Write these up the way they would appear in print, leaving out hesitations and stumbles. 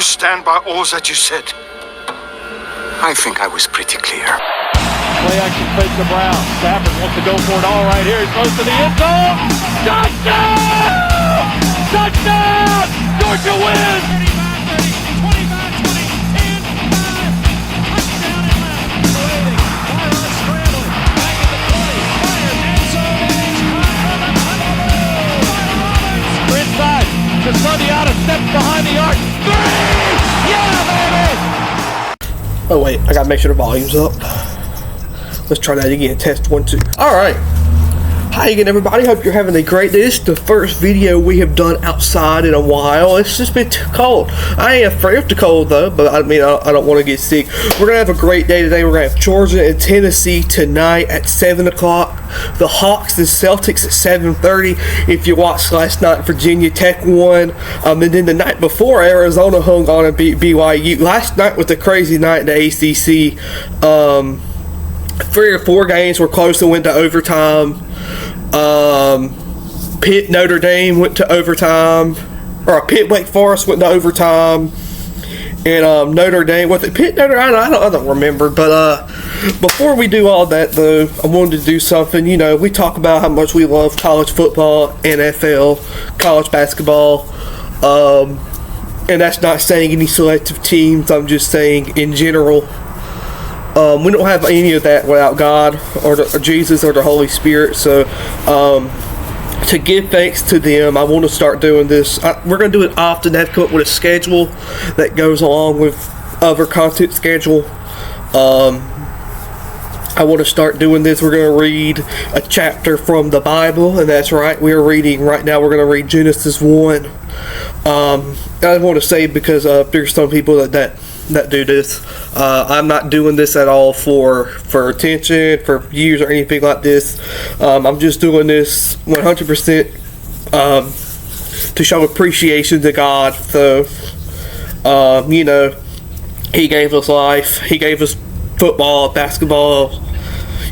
stand by all that you said? I think I was pretty clear. Play action fake to Brown. Stafford wants to go for it all right here. He throws to the end zone. Touchdown! Touchdown! Georgia wins! 35-20. Inside. Ciscondiana steps behind the arc. Three! Yeah, baby! Oh wait, I gotta make sure the volume's up. Let's try that again. Test 1, 2. Alright. Hi again, everybody. Hope you're having a great day. This is the first video we have done outside in a while. It's just been too cold. I ain't afraid of the cold though, but I mean, I don't want to get sick. We're gonna have a great day today. We're gonna have Georgia and Tennessee tonight at 7 o'clock. The Hawks and Celtics at 7:30. If you watched last night, Virginia Tech won. And then the night before, Arizona hung on and beat BYU. Last night was a crazy night in the ACC. 3 or 4 games were close and went to overtime. Pitt Notre Dame went to overtime, or Pitt Wake Forest went to overtime, and Notre Dame, was it Pitt Notre Dame? I don't remember. But before we do all that though, I wanted to do something. You know, we talk about how much we love college football, NFL, college basketball, and that's not saying any selective teams. I'm just saying in general. We don't have any of that without God or Jesus or the Holy Spirit. So to give thanks to them, I want to start doing this. We're going to do it often. I have to come up with a schedule that goes along with other content schedule. I want to start doing this. We're going to read a chapter from the Bible, and that's right. We're reading right now. We're going to read Genesis 1. I want to say because there's some people that do this. I'm not doing this at all for attention, for views, or anything like this. I'm just doing this 100% to show appreciation to God. So, you know, He gave us life. He gave us football, basketball,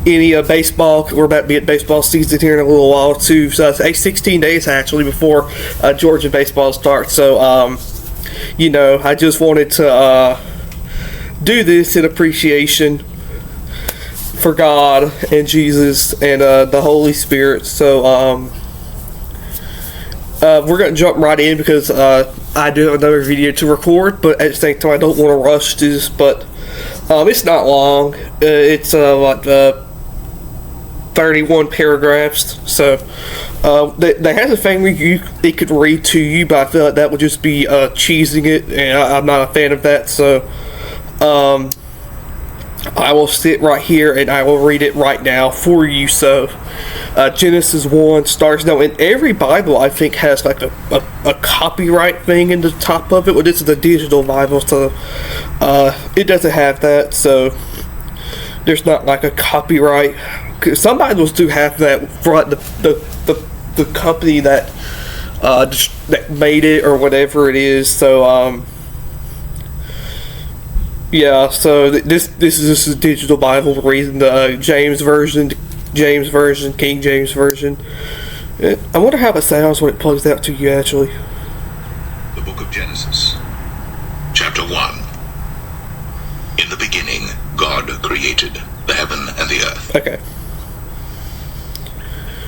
any baseball. We're about to be at baseball season here in a little while too. So it's 16 days actually before Georgia baseball starts. So, you know, I just wanted to do this in appreciation for God and Jesus and the Holy Spirit. So we're going to jump right in because I do have another video to record, but at the same time I don't want to rush this. But it's not long. It's like 31 paragraphs. So they have a thing where it could read to you, but I feel like that would just be cheesing it, and I'm not a fan of that. So I will sit right here and I will read it right now for you. So Genesis 1 starts now, and every Bible I think has like a copyright thing in the top of it. Well, this is a digital Bible, so it doesn't have that. So there's not like a copyright. Some Bibles do have that for like the company that made it or whatever it is. So yeah. So this is just a digital Bible. We're reading the King James version. I wonder how it sounds when it plugs out to you actually. The book of Genesis, chapter 1. In the beginning, God created the heaven and the earth. Okay.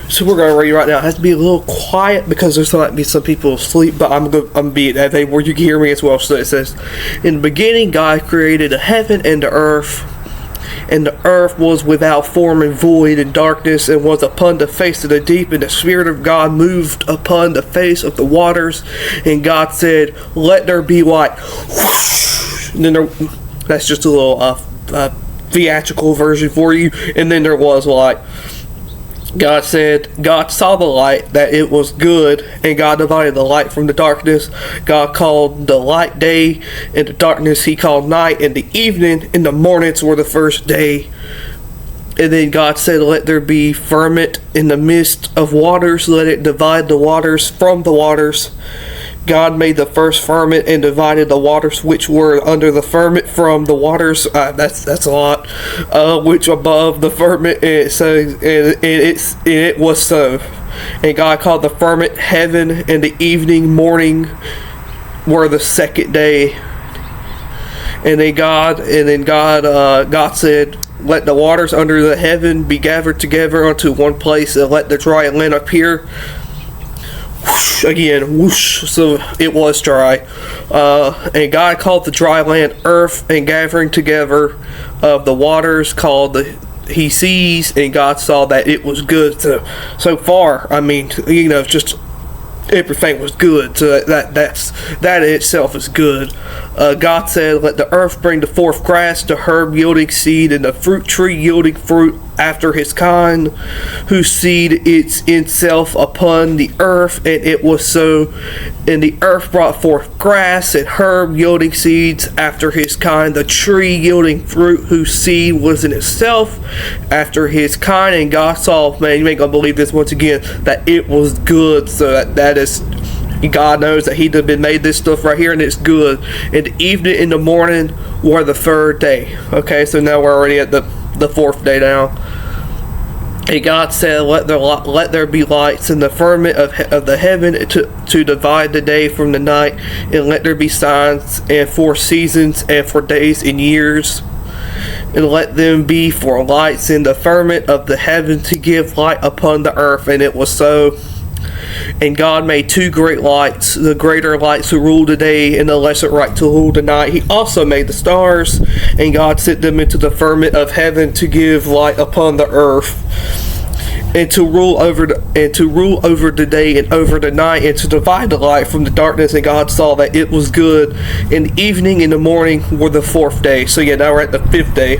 So we're going to read right now. It has to be a little quiet because there's might be some people asleep, but I'm going to be at that where you can hear me as well. So it says, in the beginning, God created the heaven and the earth. And the earth was without form and void, and darkness and was upon the face of the deep, and the Spirit of God moved upon the face of the waters. And God said, let there be light. And then that's just a little theatrical version for you. And then there was light. God said, God saw the light, that it was good, and God divided the light from the darkness. God called the light day, and the darkness He called night, and the evening and the mornings were the first day. And then God said, let there be firmament in the midst of waters, let it divide the waters from the waters. God made the first firmament and divided the waters which were under the firmament from the waters. That's a lot. Which above the firmament. It was so. And God called the firmament heaven, and the evening morning were the second day. And then God said, let the waters under the heaven be gathered together unto one place, and let the dry land appear. Whoosh, again, whoosh. So it was dry. And God called the dry land earth, and gathering together of the waters called he sees, and God saw that it was good. So far, I mean, just everything was good. So that in itself is good. God said, let the earth bring forth grass, the herb yielding seed, and the fruit tree yielding fruit after his kind, whose seed is itself upon the earth. And it was so. And the earth brought forth grass and herb yielding seeds after his kind, the tree yielding fruit whose seed was in itself after his kind. And God saw, man, you ain't gonna believe this once again, that it was good. So that is, God knows that he done been made this stuff right here, and it's good. And the evening and the morning were the third day. Okay, so now we're already at the fourth day now. And God said, let there be lights in the firmament of the heaven to divide the day from the night, and let there be signs, and for seasons, and for days and years, and let them be for lights in the firmament of the heaven to give light upon the earth. And it was so. And God made two great lights, the greater lights to rule the day, and the lesser light to rule the night. He also made the stars, and God sent them into the firmament of heaven to give light upon the earth, and to rule over the day and over the night, and to divide the light from the darkness. And God saw that it was good. And the evening and the morning were the fourth day. So yeah, now we're at the fifth day.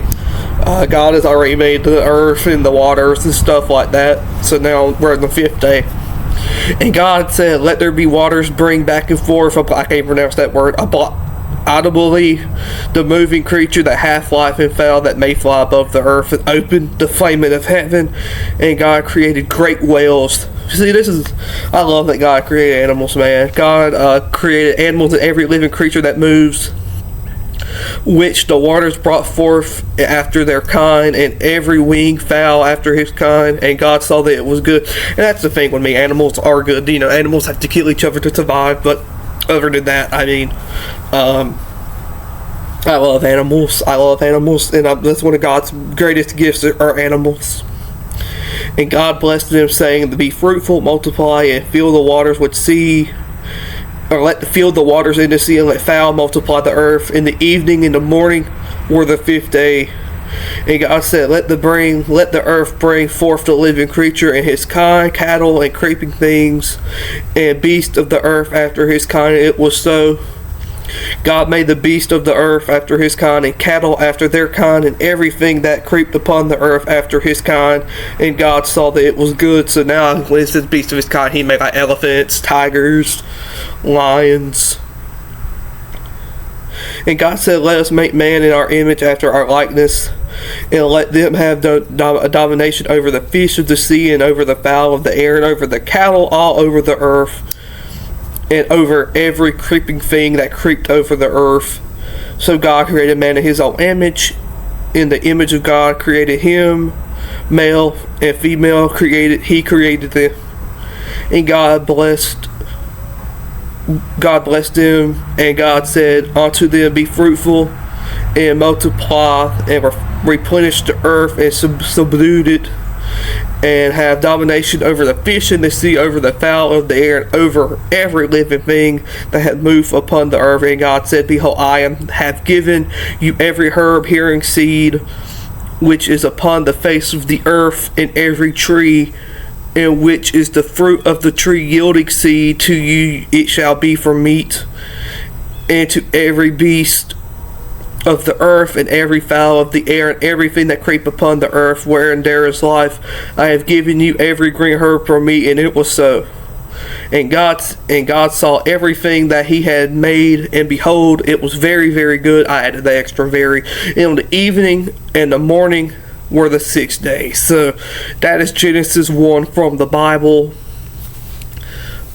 God has already made the earth and the waters and stuff like that. So now we're in the fifth day. And God said, let there be waters bring back and forth, I can't even pronounce that word, audibly, the moving creature that hath life and fowl that may fly above the earth, and opened the firmament of heaven. And God created great whales. See, I love that God created animals, man. God created animals and every living creature that moves, which the waters brought forth after their kind, and every winged fowl after his kind. And God saw that it was good. And that's the thing with me, animals are good. Animals have to kill each other to survive, but other than that, I mean, I love animals, and that's one of God's greatest gifts are animals. And God blessed them, saying, to be fruitful, multiply, and fill the waters with sea, or fill the waters in the sea, and let fowl multiply the earth. In the evening and the morning were the fifth day. And God said, let the earth bring forth the living creature and his kind, cattle and creeping things, and beasts of the earth after his kind. And it was so. God made the beast of the earth after his kind, and cattle after their kind, and everything that creeped upon the earth after his kind. And God saw that it was good. So now, when it says beast of his kind, he made like elephants, tigers, lions. And God said, let us make man in our image after our likeness, and let them have domination over the fish of the sea, and over the fowl of the air, and over the cattle all over the earth, and over every creeping thing that creeped over the earth. So God created man in his own image. In the image of God created him, male and female he created them. And God blessed them, and God said unto them, be fruitful and multiply, and replenish the earth, and subdue it, and have domination over the fish in the sea, over the fowl of the air, and over every living thing that hath moved upon the earth. And God said, behold, I have given you every herb bearing seed which is upon the face of the earth, and every tree in which is the fruit of the tree yielding seed, to you it shall be for meat. And to every beast of the earth, and every fowl of the air, and everything that creep upon the earth, wherein there is life, I have given you every green herb for meat. And it was so. And God saw everything that he had made, and behold, it was very, very good. I added the extra very. And the evening and the morning were the sixth day. So that is Genesis 1 from the Bible.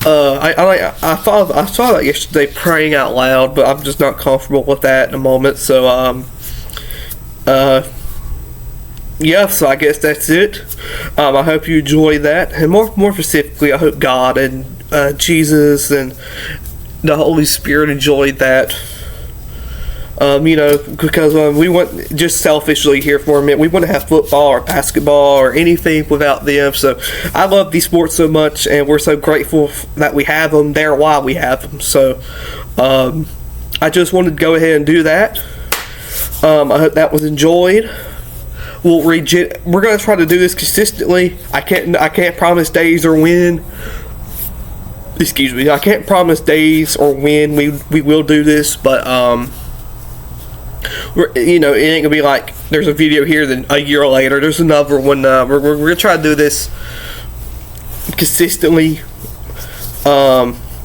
I saw that yesterday, praying out loud, but I'm just not comfortable with that in the moment. So yeah, so I guess that's it. I hope you enjoy that, and more specifically, I hope God and Jesus and the Holy Spirit enjoyed that. Because we want, just selfishly here for a minute, we want to have football or basketball or anything without them. So I love these sports so much, and we're so grateful that we have them there while we have them. So I just wanted to go ahead and do that. I hope that was enjoyed. We're going to try to do this consistently. I can't promise days or when. Excuse me. I can't promise days or when we will do this, but it ain't gonna be like there's a video here, then a year later there's another one. We're gonna try to do this consistently.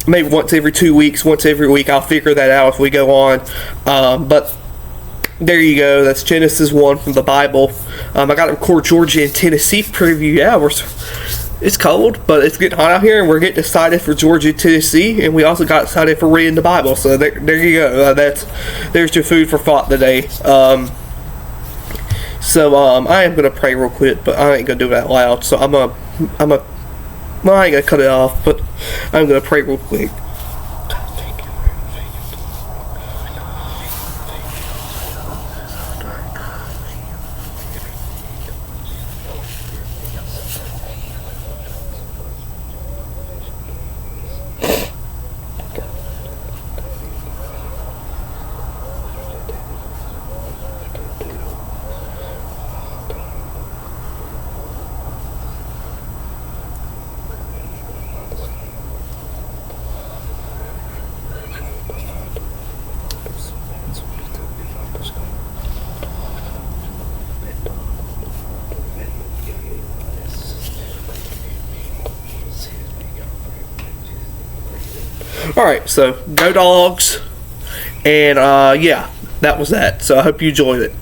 Maybe once every 2 weeks, once every week. I'll figure that out as we go on. But there you go. That's Genesis 1 from the Bible. I got to record Georgia and Tennessee preview. Yeah, it's cold, but it's getting hot out here, and we're getting excited for Georgia and Tennessee, and we also got excited for reading the Bible. So there you go. There's your food for thought today. I am gonna pray real quick, but I ain't gonna do it out loud. So well, I ain't gonna cut it off, but I'm gonna pray real quick. Alright, so go Dogs, and yeah, that was that. So I hope you enjoyed it.